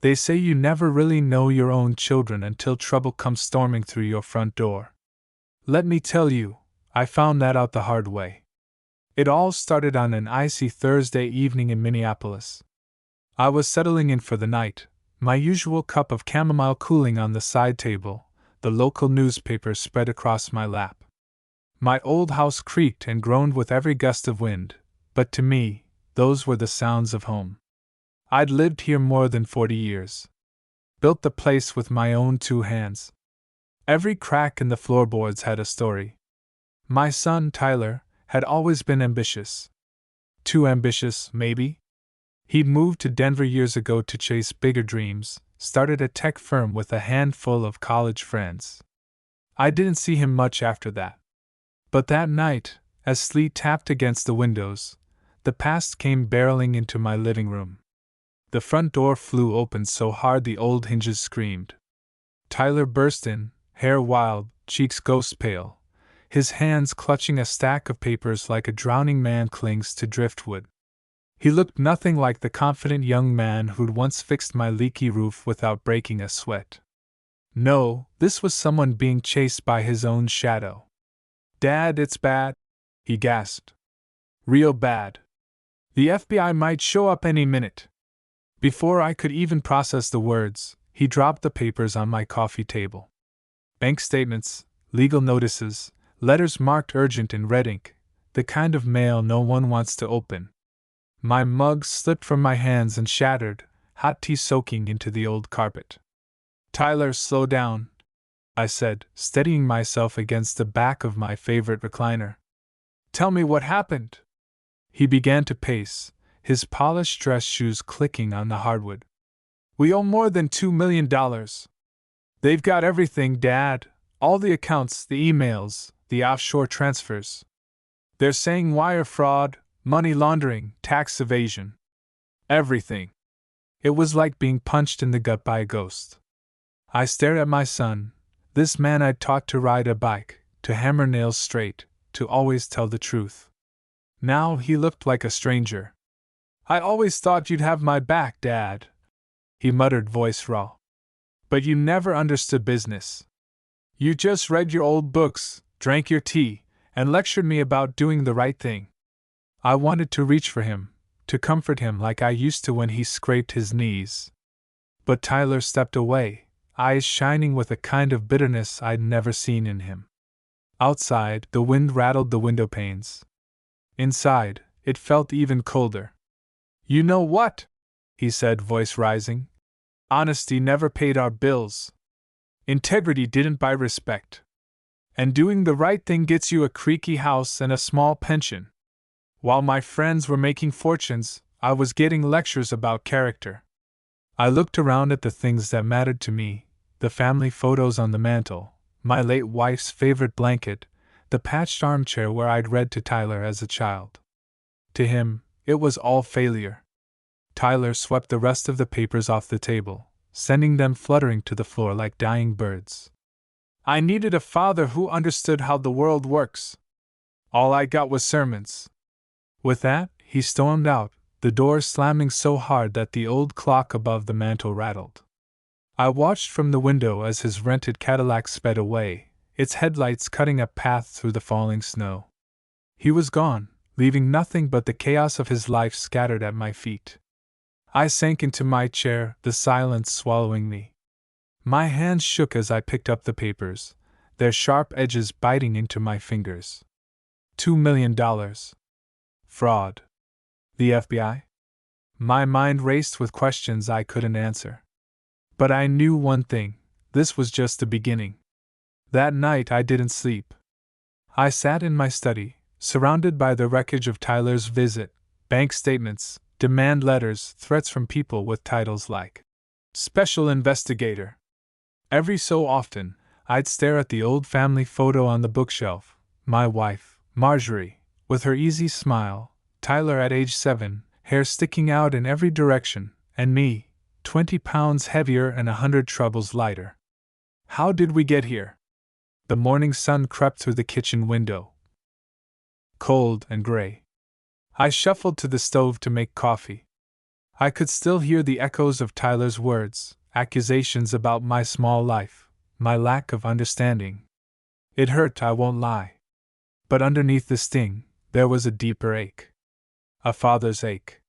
They say you never really know your own children until trouble comes storming through your front door. Let me tell you, I found that out the hard way. It all started on an icy Thursday evening in Minneapolis. I was settling in for the night, my usual cup of chamomile cooling on the side table, the local newspaper spread across my lap. My old house creaked and groaned with every gust of wind, but to me, those were the sounds of home. I'd lived here more than 40 years. Built the place with my own 2 hands. Every crack in the floorboards had a story. My son, Tyler, had always been ambitious. Too ambitious, maybe? He'd moved to Denver years ago to chase bigger dreams, started a tech firm with a handful of college friends. I didn't see him much after that. But that night, as sleet tapped against the windows, the past came barreling into my living room. The front door flew open so hard the old hinges screamed. Tyler burst in, hair wild, cheeks ghost pale, his hands clutching a stack of papers like a drowning man clings to driftwood. He looked nothing like the confident young man who'd once fixed my leaky roof without breaking a sweat. No, this was someone being chased by his own shadow. "Dad, it's bad," he gasped. "Real bad. The FBI might show up any minute." Before I could even process the words, he dropped the papers on my coffee table. Bank statements, legal notices, letters marked urgent in red ink, the kind of mail no one wants to open. My mug slipped from my hands and shattered, hot tea soaking into the old carpet. "Tyler, slow down," I said, steadying myself against the back of my favorite recliner. "Tell me what happened." He began to pace, his polished dress shoes clicking on the hardwood. "We owe more than $2 million. They've got everything, Dad, all the accounts, the emails, the offshore transfers. They're saying wire fraud, money laundering, tax evasion. Everything." It was like being punched in the gut by a ghost. I stared at my son, this man I'd taught to ride a bike, to hammer nails straight, to always tell the truth. Now he looked like a stranger. "I always thought you'd have my back, Dad," he muttered, voice raw. "But you never understood business. You just read your old books, drank your tea, and lectured me about doing the right thing." I wanted to reach for him, to comfort him like I used to when he scraped his knees. But Tyler stepped away, eyes shining with a kind of bitterness I'd never seen in him. Outside, the wind rattled the window panes. Inside, it felt even colder. "You know what?" he said, voice rising. "Honesty never paid our bills. Integrity didn't buy respect. And doing the right thing gets you a creaky house and a small pension. While my friends were making fortunes, I was getting lectures about character." I looked around at the things that mattered to me, the family photos on the mantel, my late wife's favorite blanket, the patched armchair where I'd read to Tyler as a child. To him, it was all failure. Tyler swept the rest of the papers off the table, sending them fluttering to the floor like dying birds. "I needed a father who understood how the world works. All I got was sermons." With that, he stormed out, the door slamming so hard that the old clock above the mantel rattled. I watched from the window as his rented Cadillac sped away, its headlights cutting a path through the falling snow. He was gone, leaving nothing but the chaos of his life scattered at my feet. I sank into my chair, the silence swallowing me. My hands shook as I picked up the papers, their sharp edges biting into my fingers. $2 million. Fraud. The FBI? My mind raced with questions I couldn't answer. But I knew one thing, this was just the beginning. That night I didn't sleep. I sat in my study, surrounded by the wreckage of Tyler's visit, bank statements, demand letters, threats from people with titles like Special Investigator. Every so often, I'd stare at the old family photo on the bookshelf, my wife, Marjorie, with her easy smile, Tyler at age 7, hair sticking out in every direction, and me, 20 pounds heavier and 100 troubles lighter. How did we get here? The morning sun crept through the kitchen window. Cold and gray. I shuffled to the stove to make coffee. I could still hear the echoes of Tyler's words, accusations about my small life, my lack of understanding. It hurt, I won't lie. But underneath the sting, there was a deeper ache. A father's ache.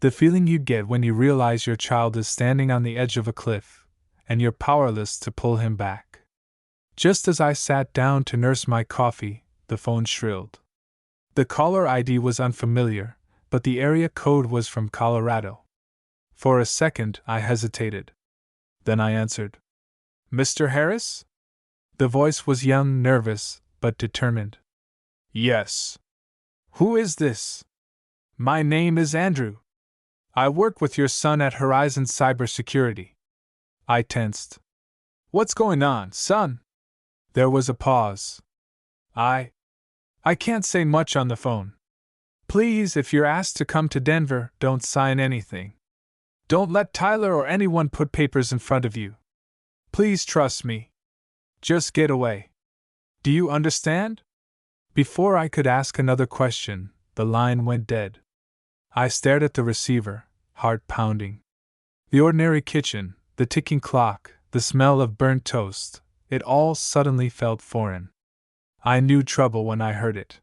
The feeling you get when you realize your child is standing on the edge of a cliff, and you're powerless to pull him back. Just as I sat down to nurse my coffee, the phone shrilled. The caller ID was unfamiliar, but the area code was from Colorado. For a second, I hesitated. Then I answered. Mr. Harris? The voice was young, nervous, but determined. Yes. Who is this? My name is Andrew. I work with your son at Horizon Cybersecurity. I tensed. What's going on, son? There was a pause. I can't say much on the phone. Please, if you're asked to come to Denver, don't sign anything. Don't let Tyler or anyone put papers in front of you. Please trust me. Just get away. Do you understand? Before I could ask another question, the line went dead. I stared at the receiver, heart pounding. The ordinary kitchen, the ticking clock, the smell of burnt toast, it all suddenly felt foreign. I knew trouble when I heard it.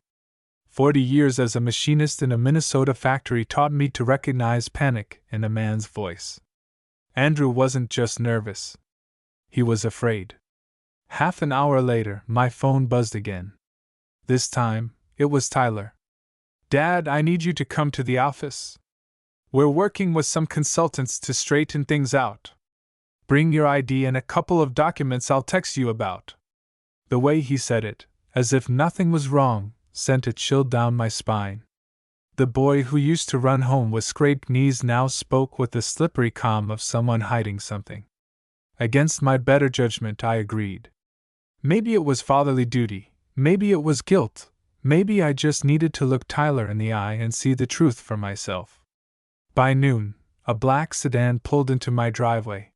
40 years as a machinist in a Minnesota factory taught me to recognize panic in a man's voice. Andrew wasn't just nervous. He was afraid. Half an hour later, my phone buzzed again. This time, it was Tyler. Dad, I need you to come to the office. We're working with some consultants to straighten things out. Bring your ID and a couple of documents I'll text you about. The way he said it, as if nothing was wrong, sent a chill down my spine. The boy who used to run home with scraped knees now spoke with the slippery calm of someone hiding something. Against my better judgment, I agreed. Maybe it was fatherly duty, maybe it was guilt, maybe I just needed to look Tyler in the eye and see the truth for myself. By noon, a black sedan pulled into my driveway.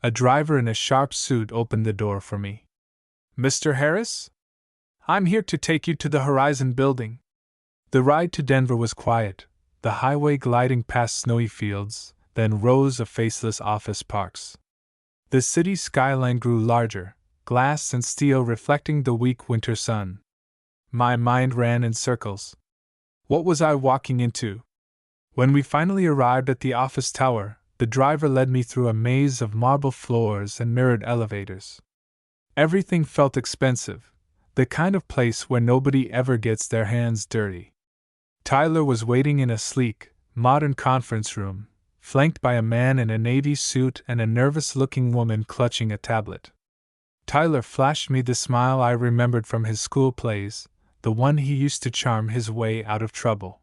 A driver in a sharp suit opened the door for me. Mr. Harris? I'm here to take you to the Horizon building. The ride to Denver was quiet, the highway gliding past snowy fields, then rows of faceless office parks. The city's skyline grew larger, glass and steel reflecting the weak winter sun. My mind ran in circles. What was I walking into? When we finally arrived at the office tower, the driver led me through a maze of marble floors and mirrored elevators. Everything felt expensive, the kind of place where nobody ever gets their hands dirty. Tyler was waiting in a sleek, modern conference room, flanked by a man in a navy suit and a nervous-looking woman clutching a tablet. Tyler flashed me the smile I remembered from his school plays, the one he used to charm his way out of trouble.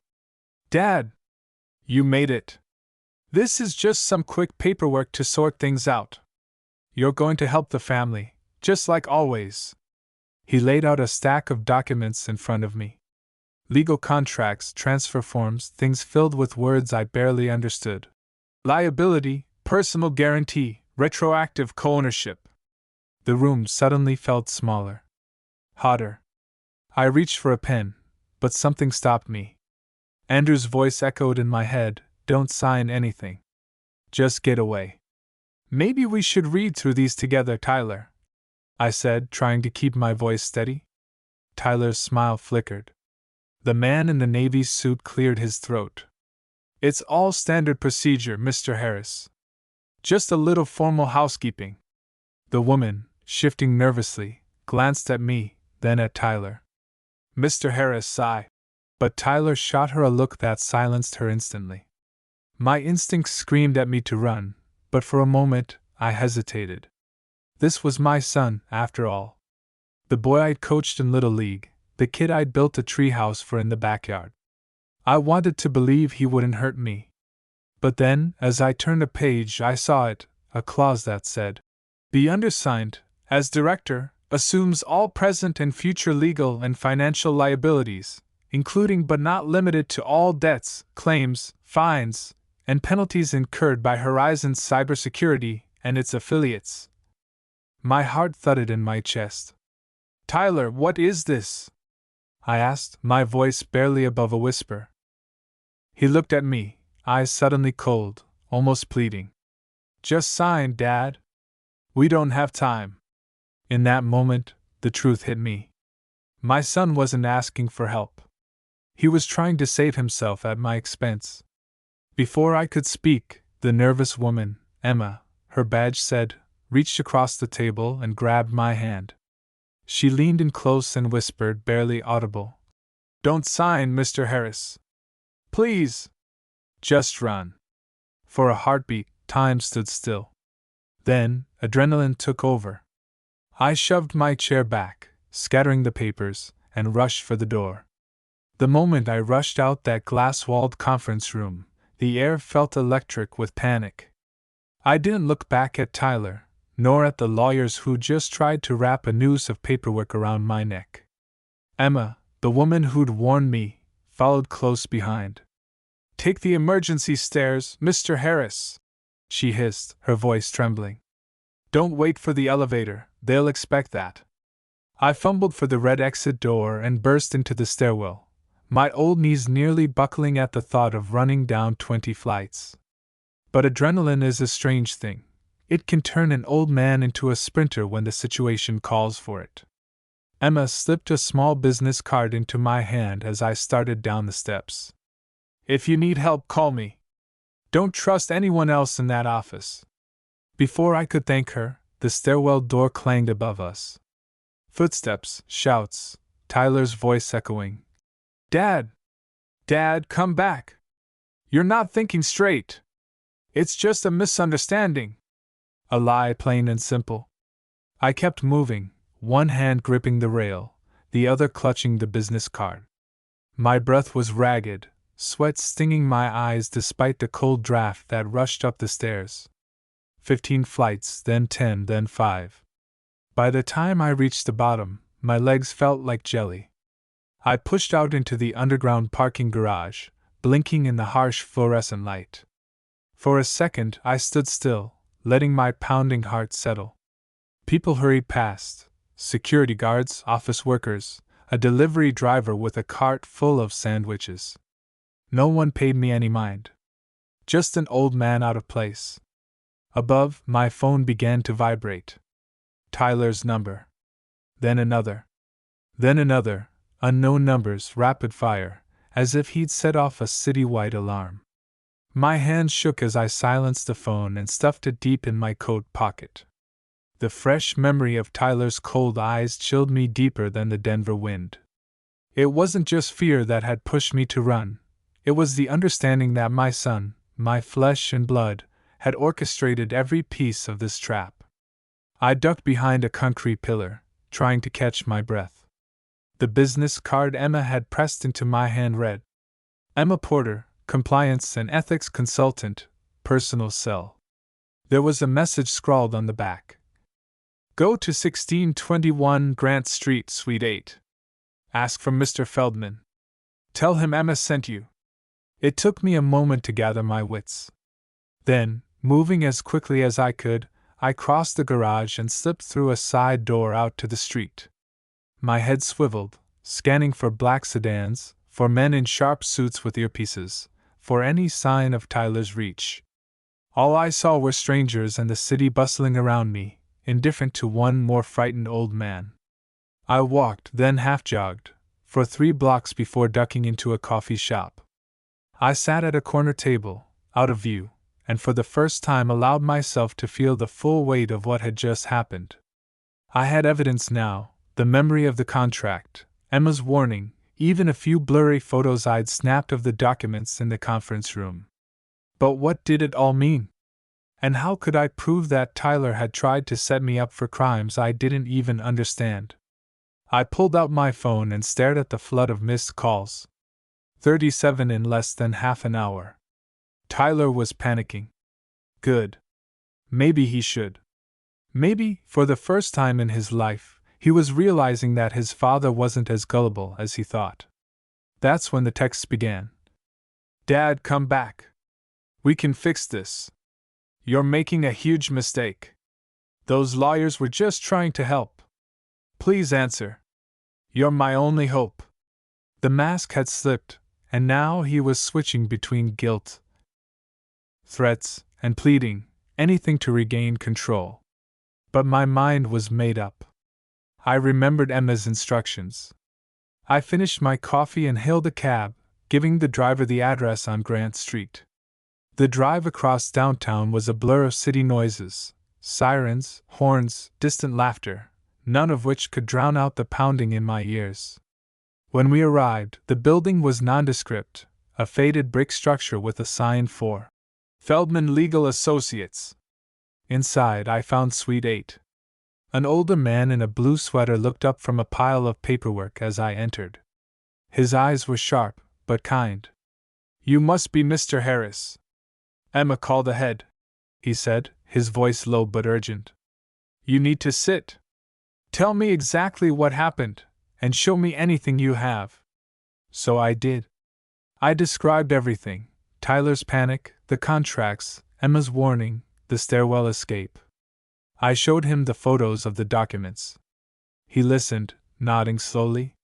Dad! You made it! This is just some quick paperwork to sort things out. You're going to help the family, just like always. He laid out a stack of documents in front of me. Legal contracts, transfer forms, things filled with words I barely understood. Liability, personal guarantee, retroactive co-ownership. The room suddenly felt smaller. Hotter. I reached for a pen, but something stopped me. Andrew's voice echoed in my head, don't sign anything. Just get away. Maybe we should read through these together, Tyler, I said, trying to keep my voice steady. Tyler's smile flickered. The man in the navy suit cleared his throat. It's all standard procedure, Mr. Harris. Just a little formal housekeeping. The woman, shifting nervously, glanced at me, then at Tyler. Mr. Harris sighed, but Tyler shot her a look that silenced her instantly. My instincts screamed at me to run, but for a moment, I hesitated. This was my son, after all. The boy I'd coached in Little League, the kid I'd built a treehouse for in the backyard. I wanted to believe he wouldn't hurt me. But then, as I turned a page, I saw it, a clause that said, "The undersigned, as director, assumes all present and future legal and financial liabilities, including but not limited to all debts, claims, fines, and penalties incurred by Horizon Cybersecurity and its affiliates." My heart thudded in my chest. Tyler, what is this? I asked, my voice barely above a whisper. He looked at me, eyes suddenly cold, almost pleading. Just sign, Dad. We don't have time. In that moment, the truth hit me. My son wasn't asking for help. He was trying to save himself at my expense. Before I could speak, the nervous woman, Emma, her badge said, reached across the table and grabbed my hand. She leaned in close and whispered, barely audible, "Don't sign, Mr. Harris. Please. Just run." For a heartbeat, time stood still. Then, adrenaline took over. I shoved my chair back, scattering the papers, and rushed for the door. The moment I rushed out that glass-walled conference room, the air felt electric with panic. I didn't look back at Tyler, nor at the lawyers who just tried to wrap a noose of paperwork around my neck. Emma, the woman who'd warned me, followed close behind. "Take the emergency stairs, Mr. Harris," she hissed, her voice trembling. "Don't wait for the elevator, they'll expect that." I fumbled for the red exit door and burst into the stairwell, my old knees nearly buckling at the thought of running down 20 flights. But adrenaline is a strange thing. It can turn an old man into a sprinter when the situation calls for it. Emma slipped a small business card into my hand as I started down the steps. "If you need help, call me. Don't trust anyone else in that office." Before I could thank her, the stairwell door clanged above us. Footsteps, shouts, Tyler's voice echoing. "Dad! Dad, come back! You're not thinking straight! It's just a misunderstanding!" A lie, plain and simple. I kept moving, one hand gripping the rail, the other clutching the business card. My breath was ragged, sweat stinging my eyes despite the cold draft that rushed up the stairs. 15 flights, then 10, then 5. By the time I reached the bottom, my legs felt like jelly. I pushed out into the underground parking garage, blinking in the harsh fluorescent light. For a second, I stood still, letting my pounding heart settle. People hurried past: security guards, office workers, a delivery driver with a cart full of sandwiches. No one paid me any mind. Just an old man out of place. Above, my phone began to vibrate. Tyler's number. Then another. Then another, unknown numbers, rapid fire, as if he'd set off a citywide alarm. My hand shook as I silenced the phone and stuffed it deep in my coat pocket. The fresh memory of Tyler's cold eyes chilled me deeper than the Denver wind. It wasn't just fear that had pushed me to run. It was the understanding that my son, my flesh and blood, had orchestrated every piece of this trap. I ducked behind a concrete pillar, trying to catch my breath. The business card Emma had pressed into my hand read: Emma Porter, Compliance and Ethics Consultant, Personal Cell. There was a message scrawled on the back. Go to 1621 Grant Street, Suite 8. Ask for Mr. Feldman. Tell him Emma sent you. It took me a moment to gather my wits. Then, moving as quickly as I could, I crossed the garage and slipped through a side door out to the street. My head swiveled, scanning for black sedans, for men in sharp suits with earpieces, for any sign of Tyler's reach. All I saw were strangers and the city bustling around me, indifferent to one more frightened old man. I walked, then half-jogged, for 3 blocks before ducking into a coffee shop. I sat at a corner table, out of view, and for the first time allowed myself to feel the full weight of what had just happened. I had evidence now, the memory of the contract, Emma's warning, even a few blurry photos I'd snapped of the documents in the conference room. But what did it all mean? And how could I prove that Tyler had tried to set me up for crimes I didn't even understand? I pulled out my phone and stared at the flood of missed calls. 37 in less than half an hour. Tyler was panicking. Good. Maybe he should. Maybe, for the first time in his life, he was realizing that his father wasn't as gullible as he thought. That's when the texts began. Dad, come back. We can fix this. You're making a huge mistake. Those lawyers were just trying to help. Please answer. You're my only hope. The mask had slipped, and now he was switching between guilt threats, and pleading, anything to regain control. But my mind was made up. I remembered Emma's instructions. I finished my coffee and hailed a cab, giving the driver the address on Grant Street. The drive across downtown was a blur of city noises, sirens, horns, distant laughter, none of which could drown out the pounding in my ears. When we arrived, the building was nondescript, a faded brick structure with a sign for Feldman Legal Associates. Inside, I found Suite 8. An older man in a blue sweater looked up from a pile of paperwork as I entered. His eyes were sharp, but kind. "You must be Mr. Harris." Emma called ahead, he said, his voice low but urgent. "You need to sit. Tell me exactly what happened, and show me anything you have." So I did. I described everything: Tyler's panic, the contracts, Emma's warning, the stairwell escape. I showed him the photos of the documents. He listened, nodding slowly.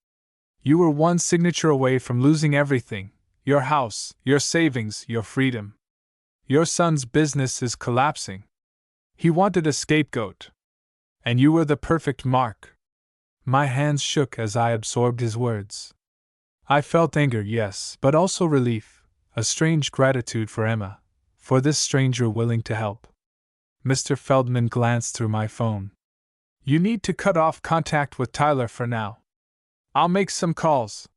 "You were one signature away from losing everything: your house, your savings, your freedom. Your son's business is collapsing. He wanted a scapegoat. And you were the perfect mark." My hands shook as I absorbed his words. I felt anger, yes, but also relief, a strange gratitude for Emma, for this stranger willing to help. Mr. Feldman glanced through my phone. "You need to cut off contact with Tyler for now. I'll make some calls.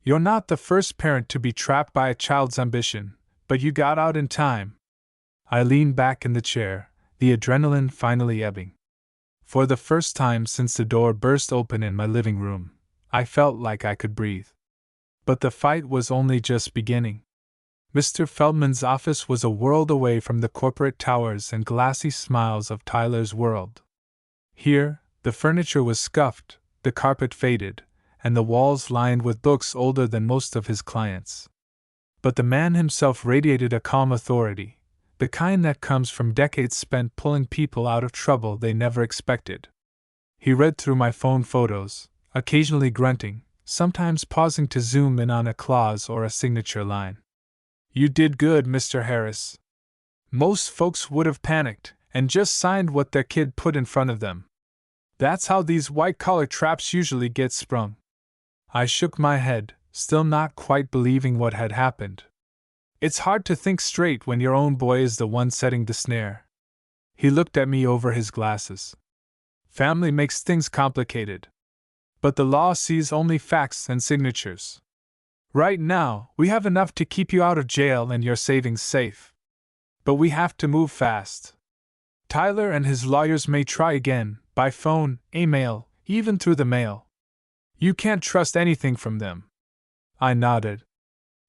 You're not the first parent to be trapped by a child's ambition, but you got out in time." I leaned back in the chair, the adrenaline finally ebbing. For the first time since the door burst open in my living room, I felt like I could breathe. But the fight was only just beginning. Mr. Feldman's office was a world away from the corporate towers and glassy smiles of Tyler's world. Here, the furniture was scuffed, the carpet faded, and the walls lined with books older than most of his clients. But the man himself radiated a calm authority, the kind that comes from decades spent pulling people out of trouble they never expected. He read through my phone photos, occasionally grunting, sometimes pausing to zoom in on a clause or a signature line. "You did good, Mr. Harris. Most folks would have panicked and just signed what their kid put in front of them. That's how these white-collar traps usually get sprung." I shook my head, still not quite believing what had happened. "It's hard to think straight when your own boy is the one setting the snare." He looked at me over his glasses. "Family makes things complicated. But the law sees only facts and signatures. Right now, we have enough to keep you out of jail and your savings safe. But we have to move fast. Tyler and his lawyers may try again, by phone, email, even through the mail. You can't trust anything from them." I nodded.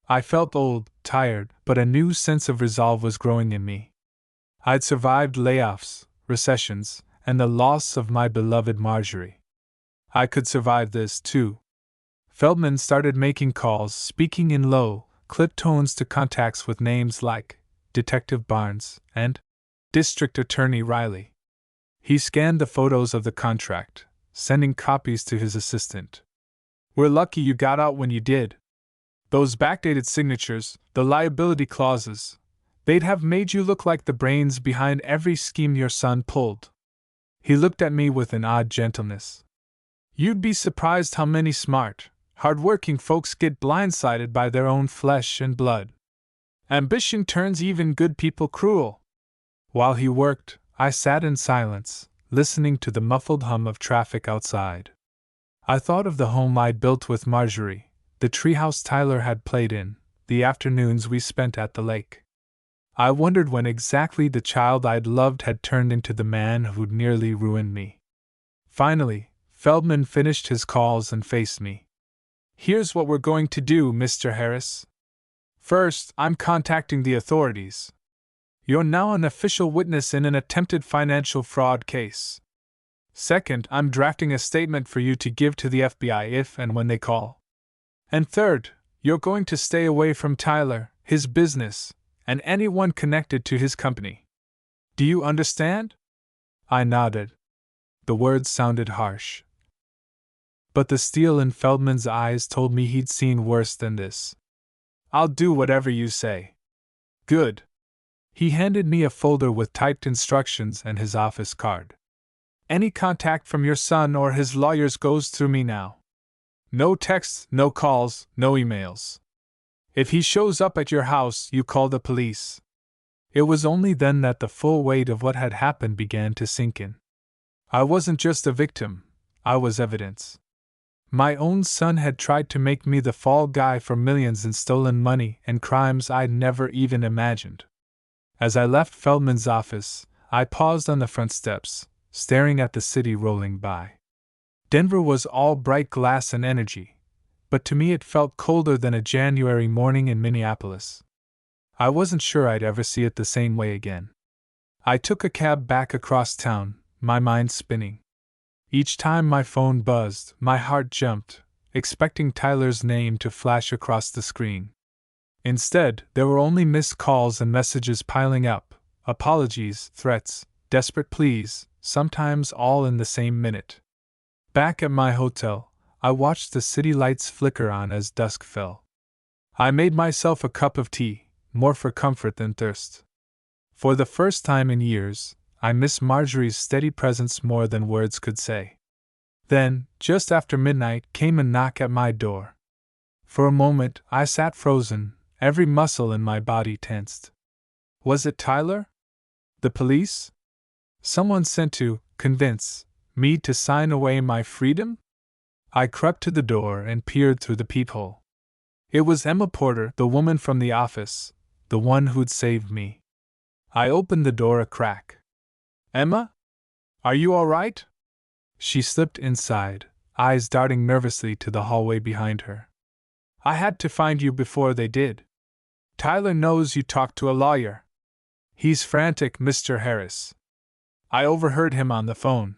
I felt old, tired, but a new sense of resolve was growing in me. I'd survived layoffs, recessions, and the loss of my beloved Marjorie. I could survive this, too. Feldman started making calls, speaking in low, clipped tones to contacts with names like Detective Barnes and District Attorney Riley. He scanned the photos of the contract, sending copies to his assistant. "We're lucky you got out when you did. Those backdated signatures, the liability clauses, they'd have made you look like the brains behind every scheme your son pulled." He looked at me with an odd gentleness. "You'd be surprised how many smart, hard-working folks get blindsided by their own flesh and blood. Ambition turns even good people cruel." While he worked, I sat in silence, listening to the muffled hum of traffic outside. I thought of the home I'd built with Marjorie, the treehouse Tyler had played in, the afternoons we spent at the lake. I wondered when exactly the child I'd loved had turned into the man who'd nearly ruined me. Finally, Feldman finished his calls and faced me. "Here's what we're going to do, Mr. Harris. First, I'm contacting the authorities. You're now an official witness in an attempted financial fraud case. Second, I'm drafting a statement for you to give to the FBI if and when they call. And third, you're going to stay away from Tyler, his business, and anyone connected to his company. Do you understand?" I nodded. The words sounded harsh, but the steel in Feldman's eyes told me he'd seen worse than this. "I'll do whatever you say." "Good. He handed me a folder with typed instructions and his office card. Any contact from your son or his lawyers goes through me now. No texts, no calls, no emails. If he shows up at your house, you call the police. It was only then that the full weight of what had happened began to sink in. I wasn't just a victim, I was evidence. My own son had tried to make me the fall guy for millions in stolen money and crimes I'd never even imagined. As I left Feldman's office, I paused on the front steps, staring at the city rolling by. Denver was all bright glass and energy, but to me it felt colder than a January morning in Minneapolis. I wasn't sure I'd ever see it the same way again. I took a cab back across town, my mind spinning. Each time my phone buzzed, my heart jumped, expecting Tyler's name to flash across the screen. Instead, there were only missed calls and messages piling up, apologies, threats, desperate pleas, sometimes all in the same minute. Back at my hotel, I watched the city lights flicker on as dusk fell. I made myself a cup of tea, more for comfort than thirst. For the first time in years, I missed Marjorie's steady presence more than words could say. Then, just after midnight, came a knock at my door. For a moment, I sat frozen, every muscle in my body tensed. Was it Tyler? The police? Someone sent to convince me to sign away my freedom? I crept to the door and peered through the peephole. It was Emma Porter, the woman from the office, the one who'd saved me. I opened the door a crack. Emma? Are you all right? She slipped inside, eyes darting nervously to the hallway behind her. I had to find you before they did. Tyler knows you talked to a lawyer. He's frantic, Mr. Harris. I overheard him on the phone.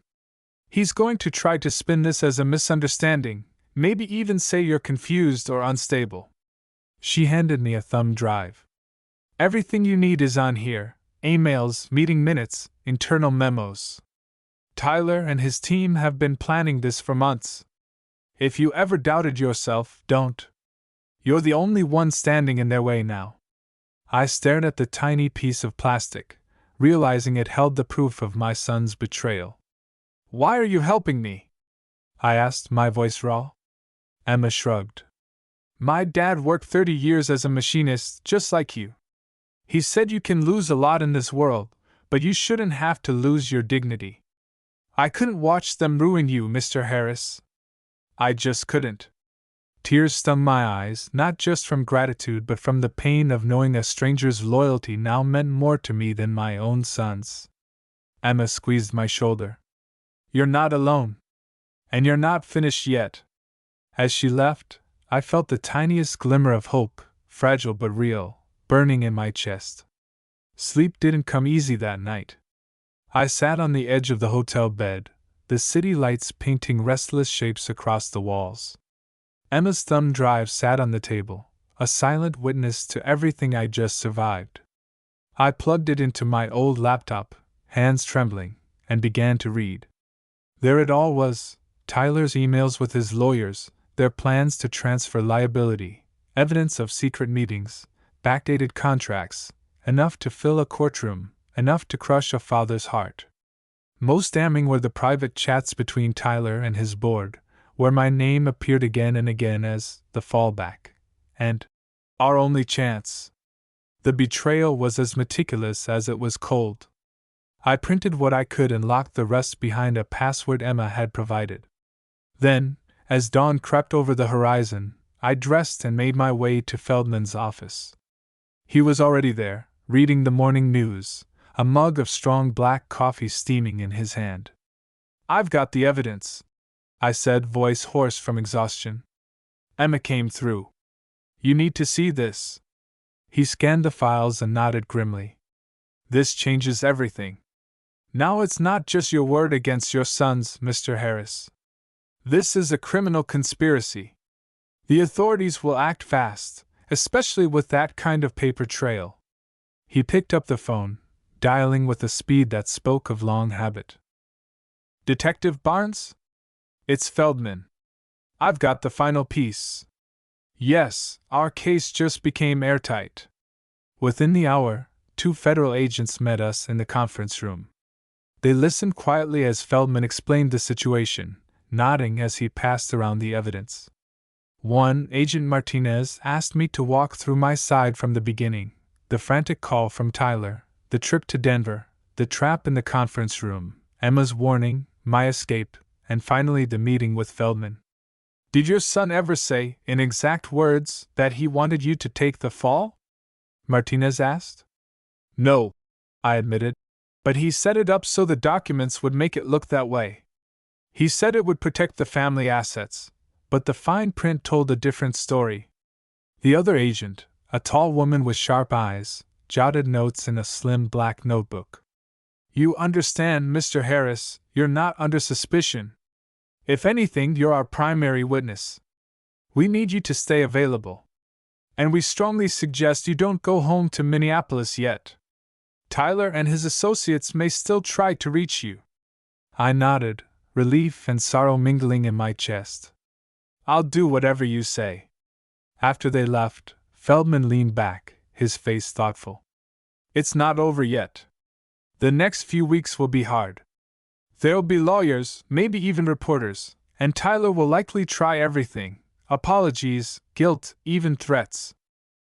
He's going to try to spin this as a misunderstanding, maybe even say you're confused or unstable. She handed me a thumb drive. Everything you need is on here: emails, meeting minutes, internal memos. Tyler and his team have been planning this for months. If you ever doubted yourself, don't. You're the only one standing in their way now. I stared at the tiny piece of plastic, realizing it held the proof of my son's betrayal. Why are you helping me? I asked, my voice raw. Emma shrugged. My dad worked 30 years as a machinist, just like you. He said you can lose a lot in this world, but you shouldn't have to lose your dignity. I couldn't watch them ruin you, Mr. Harris. I just couldn't. Tears stung my eyes, not just from gratitude but from the pain of knowing a stranger's loyalty now meant more to me than my own son's. Emma squeezed my shoulder. You're not alone. And you're not finished yet. As she left, I felt the tiniest glimmer of hope, fragile but real, burning in my chest. Sleep didn't come easy that night. I sat on the edge of the hotel bed, the city lights painting restless shapes across the walls. Emma's thumb drive sat on the table, a silent witness to everything I just survived. I plugged it into my old laptop, hands trembling, and began to read. There it all was: Tyler's emails with his lawyers, their plans to transfer liability, evidence of secret meetings, backdated contracts, enough to fill a courtroom, enough to crush a father's heart. Most damning were the private chats between Tyler and his board, where my name appeared again and again as the fallback, and our only chance. The betrayal was as meticulous as it was cold. I printed what I could and locked the rest behind a password Emma had provided. Then, as dawn crept over the horizon, I dressed and made my way to Feldman's office. He was already there, reading the morning news, a mug of strong black coffee steaming in his hand. I've got the evidence, I said, voice hoarse from exhaustion. Emma came through. You need to see this. He scanned the files and nodded grimly. This changes everything. Now it's not just your word against your sons, Mr. Harris. This is a criminal conspiracy. The authorities will act fast, especially with that kind of paper trail. He picked up the phone, dialing with a speed that spoke of long habit. Detective Barnes? It's Feldman. I've got the final piece. Yes, our case just became airtight. Within the hour, 2 federal agents met us in the conference room. They listened quietly as Feldman explained the situation, nodding as he passed around the evidence. One, Agent Martinez, asked me to walk through my side from the beginning: the frantic call from Tyler, the trip to Denver, the trap in the conference room, Emma's warning, my escape, and finally the meeting with Feldman. "Did your son ever say, in exact words, that he wanted you to take the fall?" Martinez asked. "No," I admitted, "but he set it up so the documents would make it look that way. He said it would protect the family assets, but the fine print told a different story." The other agent, a tall woman with sharp eyes, jotted notes in a slim black notebook. "You understand, Mr. Harris, you're not under suspicion. If anything, you're our primary witness. We need you to stay available. And we strongly suggest you don't go home to Minneapolis yet. Tyler and his associates may still try to reach you." I nodded, relief and sorrow mingling in my chest. "I'll do whatever you say." After they left, Feldman leaned back, his face thoughtful. "It's not over yet. The next few weeks will be hard. There'll be lawyers, maybe even reporters, and Tyler will likely try everything: apologies, guilt, even threats."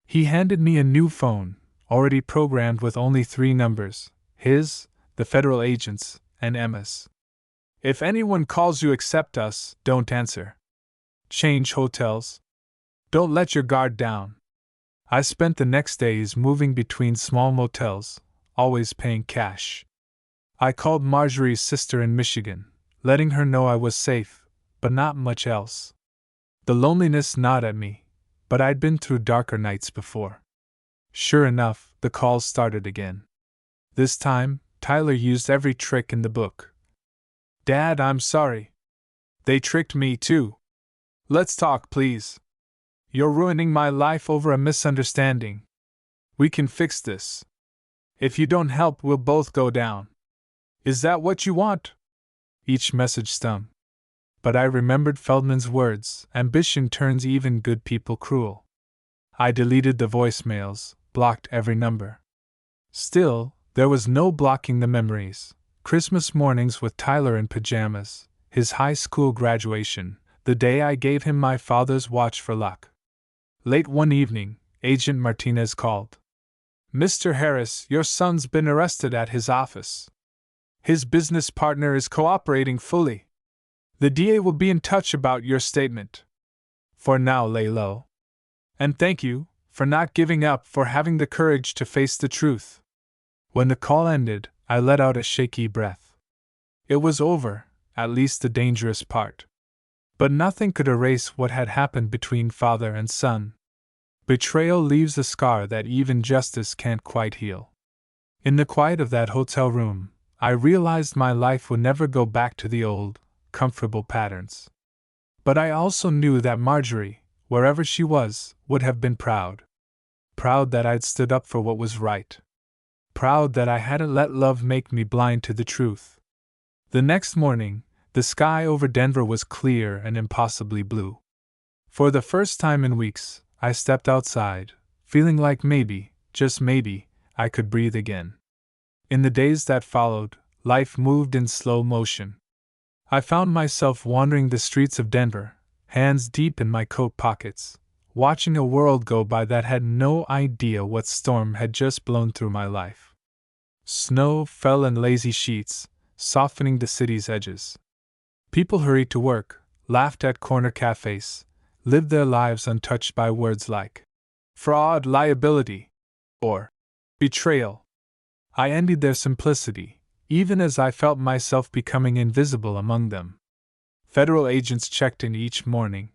He handed me a new phone, already programmed with only 3 numbers: his, the federal agent's, and Emma's. "If anyone calls you except us, don't answer. Change hotels. Don't let your guard down." I spent the next days moving between small motels, always paying cash. I called Marjorie's sister in Michigan, letting her know I was safe, but not much else. The loneliness gnawed at me, but I'd been through darker nights before. Sure enough, the calls started again. This time, Tyler used every trick in the book. "Dad, I'm sorry. They tricked me too. Let's talk, please. You're ruining my life over a misunderstanding. We can fix this. If you don't help, we'll both go down. Is that what you want?" Each message stung. But I remembered Feldman's words: ambition turns even good people cruel. I deleted the voicemails, blocked every number. Still, there was no blocking the memories: Christmas mornings with Tyler in pajamas, his high school graduation, the day I gave him my father's watch for luck. Late one evening, Agent Martinez called. "Mr. Harris, your son's been arrested at his office. His business partner is cooperating fully. The DA will be in touch about your statement. For now, lay low. And thank you for not giving up, for having the courage to face the truth." When the call ended, I let out a shaky breath. It was over, at least the dangerous part. But nothing could erase what had happened between father and son. Betrayal leaves a scar that even justice can't quite heal. In the quiet of that hotel room, I realized my life would never go back to the old, comfortable patterns. But I also knew that Marjorie, wherever she was, would have been proud. Proud that I'd stood up for what was right. Proud that I hadn't let love make me blind to the truth. The next morning, the sky over Denver was clear and impossibly blue. For the first time in weeks, I stepped outside, feeling like maybe, just maybe, I could breathe again. In the days that followed, life moved in slow motion. I found myself wandering the streets of Denver, hands deep in my coat pockets, watching a world go by that had no idea what storm had just blown through my life. Snow fell in lazy sheets, softening the city's edges. People hurried to work, laughed at corner cafes, lived their lives untouched by words like fraud, liability, or betrayal. I envied their simplicity, even as I felt myself becoming invisible among them. Federal agents checked in each morning.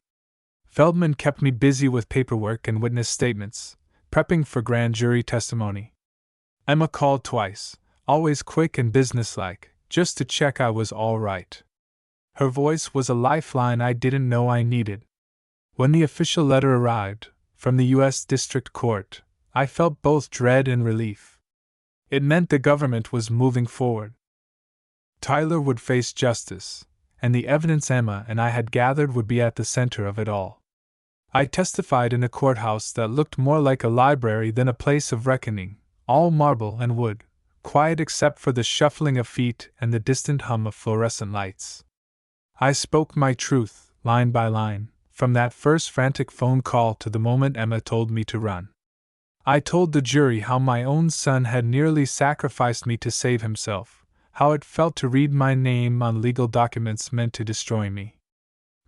Feldman kept me busy with paperwork and witness statements, prepping for grand jury testimony. Emma called twice, always quick and businesslike, just to check I was all right. Her voice was a lifeline I didn't know I needed. When the official letter arrived, from the U.S. District Court, I felt both dread and relief. It meant the government was moving forward. Tyler would face justice, and the evidence Emma and I had gathered would be at the center of it all. I testified in a courthouse that looked more like a library than a place of reckoning, all marble and wood, quiet except for the shuffling of feet and the distant hum of fluorescent lights. I spoke my truth, line by line, from that first frantic phone call to the moment Emma told me to run. I told the jury how my own son had nearly sacrificed me to save himself, how it felt to read my name on legal documents meant to destroy me.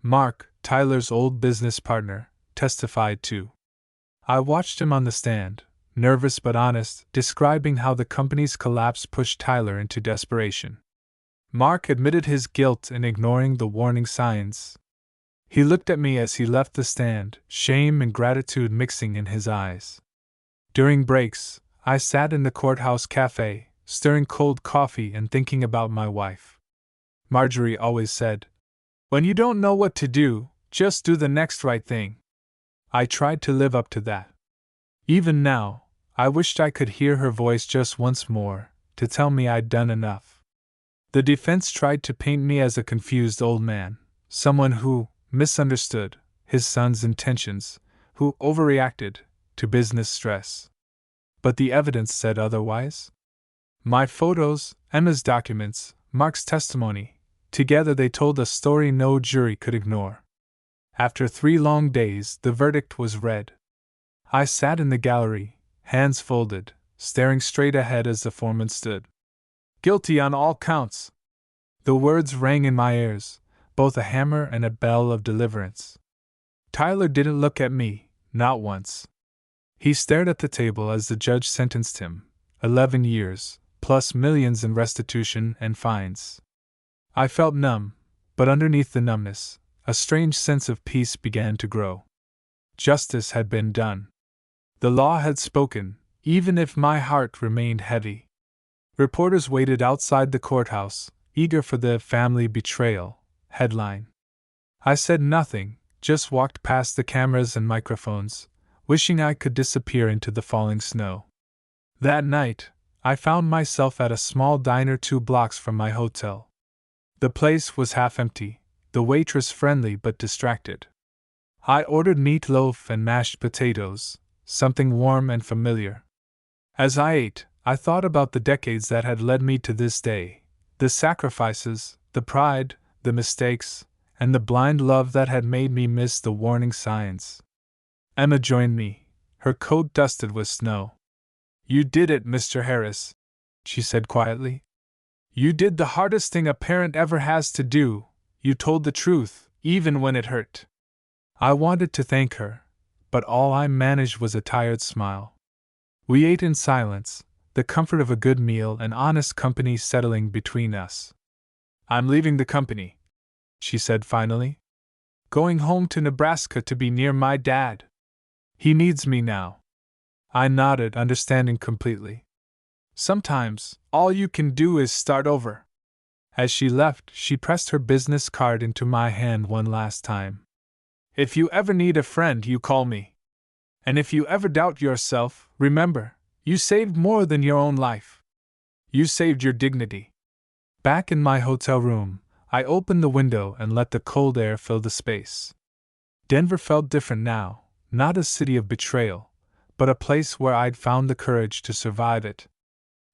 Mark, Tyler's old business partner, testified too. I watched him on the stand, nervous but honest, describing how the company's collapse pushed Tyler into desperation. Mark admitted his guilt in ignoring the warning signs. He looked at me as he left the stand, shame and gratitude mixing in his eyes. During breaks, I sat in the courthouse cafe, stirring cold coffee and thinking about my wife. Marjorie always said, "When you don't know what to do, just do the next right thing." I tried to live up to that. Even now, I wished I could hear her voice just once more, to tell me I'd done enough. The defense tried to paint me as a confused old man, someone who misunderstood his son's intentions, who overreacted to business stress. But the evidence said otherwise. My photos, Emma's documents, Mark's testimony, together they told a story no jury could ignore. After 3 long days, the verdict was read. I sat in the gallery, hands folded, staring straight ahead as the foreman stood. "Guilty on all counts." The words rang in my ears, both a hammer and a bell of deliverance. Tyler didn't look at me, not once. He stared at the table as the judge sentenced him, 11 years, plus millions in restitution and fines. I felt numb, but underneath the numbness, a strange sense of peace began to grow. Justice had been done. The law had spoken, even if my heart remained heavy. Reporters waited outside the courthouse, eager for the "family betrayal" headline. I said nothing, just walked past the cameras and microphones, wishing I could disappear into the falling snow. That night, I found myself at a small diner 2 blocks from my hotel. The place was half empty, the waitress friendly but distracted. I ordered meatloaf and mashed potatoes, something warm and familiar. As I ate, I thought about the decades that had led me to this day, the sacrifices, the pride, the mistakes, and the blind love that had made me miss the warning signs. Emma joined me, her coat dusted with snow. "You did it, Mr. Harris," she said quietly. "You did the hardest thing a parent ever has to do. You told the truth, even when it hurt." I wanted to thank her, but all I managed was a tired smile. We ate in silence, the comfort of a good meal and honest company settling between us. "I'm leaving the company," she said finally. "Going home to Nebraska to be near my dad. He needs me now." I nodded, understanding completely. Sometimes, all you can do is start over. As she left, she pressed her business card into my hand one last time. "If you ever need a friend, you call me. And if you ever doubt yourself, remember, you saved more than your own life. You saved your dignity." Back in my hotel room, I opened the window and let the cold air fill the space. Denver felt different now, not a city of betrayal, but a place where I'd found the courage to survive it.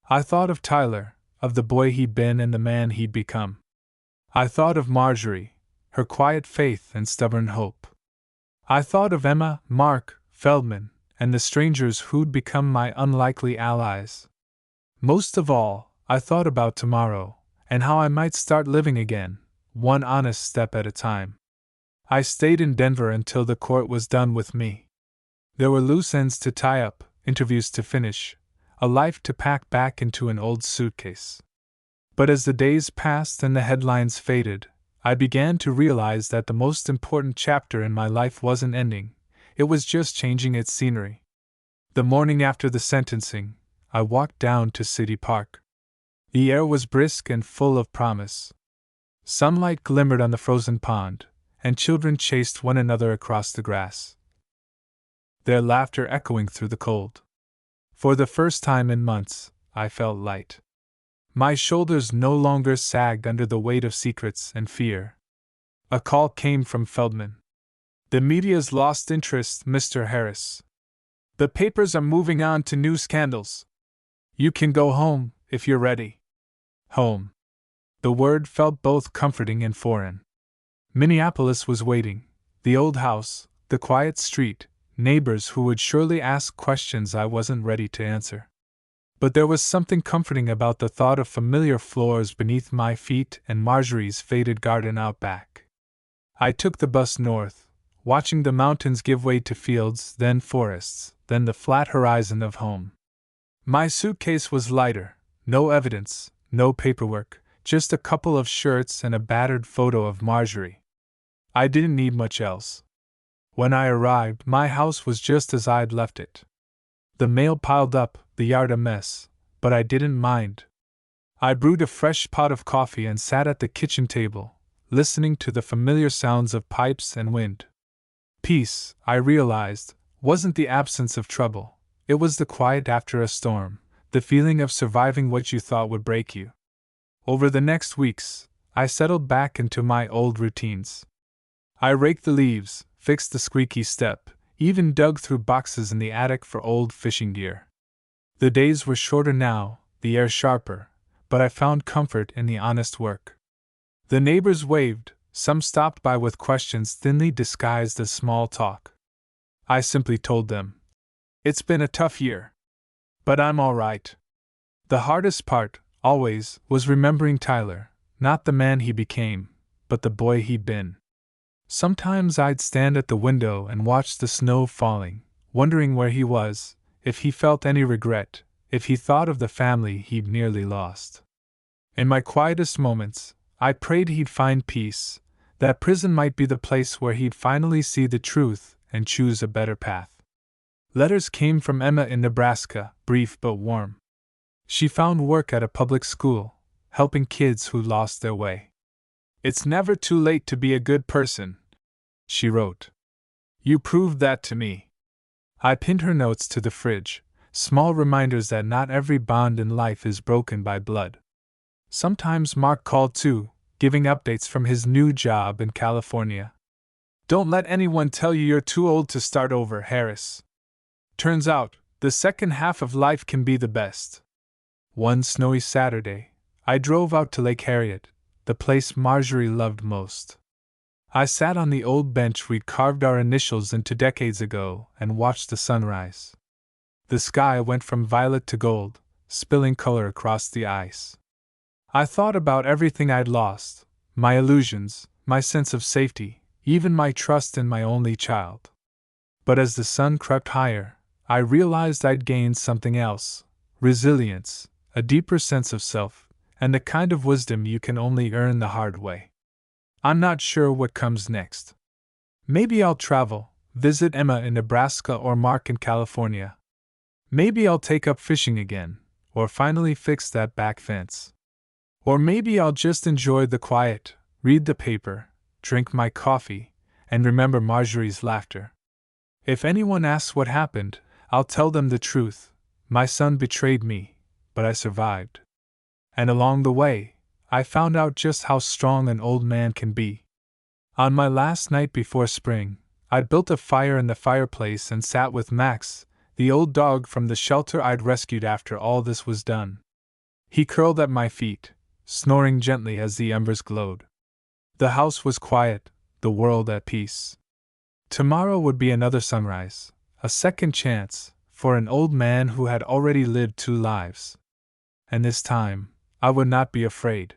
I thought of Tyler, of the boy he'd been and the man he'd become. I thought of Marjorie, her quiet faith and stubborn hope. I thought of Emma, Mark, Feldman, and the strangers who'd become my unlikely allies. Most of all, I thought about tomorrow, and how I might start living again, one honest step at a time. I stayed in Denver until the court was done with me. There were loose ends to tie up, interviews to finish, a life to pack back into an old suitcase. But as the days passed and the headlines faded, I began to realize that the most important chapter in my life wasn't ending, it was just changing its scenery. The morning after the sentencing, I walked down to City Park. The air was brisk and full of promise. Sunlight glimmered on the frozen pond, and children chased one another across the grass, their laughter echoing through the cold. For the first time in months, I felt light. My shoulders no longer sagged under the weight of secrets and fear. A call came from Feldman. "The media's lost interest, Mr. Harris. The papers are moving on to new scandals." You can go home, if you're ready. Home. The word felt both comforting and foreign. Minneapolis was waiting. The old house, the quiet street, neighbors who would surely ask questions I wasn't ready to answer. But there was something comforting about the thought of familiar floors beneath my feet and Marjorie's faded garden out back. I took the bus north, watching the mountains give way to fields, then forests, then the flat horizon of home. My suitcase was lighter, no evidence, no paperwork, just a couple of shirts and a battered photo of Marjorie. I didn't need much else. When I arrived, my house was just as I'd left it. The mail piled up, the yard a mess, but I didn't mind. I brewed a fresh pot of coffee and sat at the kitchen table, listening to the familiar sounds of pipes and wind. Peace, I realized, wasn't the absence of trouble, it was the quiet after a storm, the feeling of surviving what you thought would break you. Over the next weeks, I settled back into my old routines. I raked the leaves, fixed the squeaky step, even dug through boxes in the attic for old fishing gear. The days were shorter now, the air sharper, but I found comfort in the honest work. The neighbors waved, some stopped by with questions thinly disguised as small talk. I simply told them, "It's been a tough year. But I'm all right." The hardest part, always, was remembering Tyler, not the man he became, but the boy he'd been. Sometimes I'd stand at the window and watch the snow falling, wondering where he was, if he felt any regret, if he thought of the family he'd nearly lost. In my quietest moments, I prayed he'd find peace, that prison might be the place where he'd finally see the truth and choose a better path. Letters came from Emma in Nebraska, brief but warm. She found work at a public school, helping kids who lost their way. "It's never too late to be a good person," she wrote. "You proved that to me." I pinned her notes to the fridge, small reminders that not every bond in life is broken by blood. Sometimes Mark called too, giving updates from his new job in California. "Don't let anyone tell you you're too old to start over, Harris. Turns out, the second half of life can be the best." One snowy Saturday, I drove out to Lake Harriet, the place Marjorie loved most. I sat on the old bench we'd carved our initials into decades ago and watched the sunrise. The sky went from violet to gold, spilling color across the ice. I thought about everything I'd lost, my illusions, my sense of safety, even my trust in my only child. But as the sun crept higher, I realized I'd gained something else: resilience, a deeper sense of self, and the kind of wisdom you can only earn the hard way. I'm not sure what comes next. Maybe I'll travel, visit Emma in Nebraska or Mark in California. Maybe I'll take up fishing again, or finally fix that back fence. Or maybe I'll just enjoy the quiet, read the paper, drink my coffee, and remember Marjorie's laughter. If anyone asks what happened, I'll tell them the truth. My son betrayed me, but I survived. And along the way, I found out just how strong an old man can be. On my last night before spring, I'd built a fire in the fireplace and sat with Max, the old dog from the shelter I'd rescued after all this was done. He curled at my feet, snoring gently as the embers glowed. The house was quiet, the world at peace. Tomorrow would be another sunrise, a second chance, for an old man who had already lived 2 lives. And this time, I would not be afraid.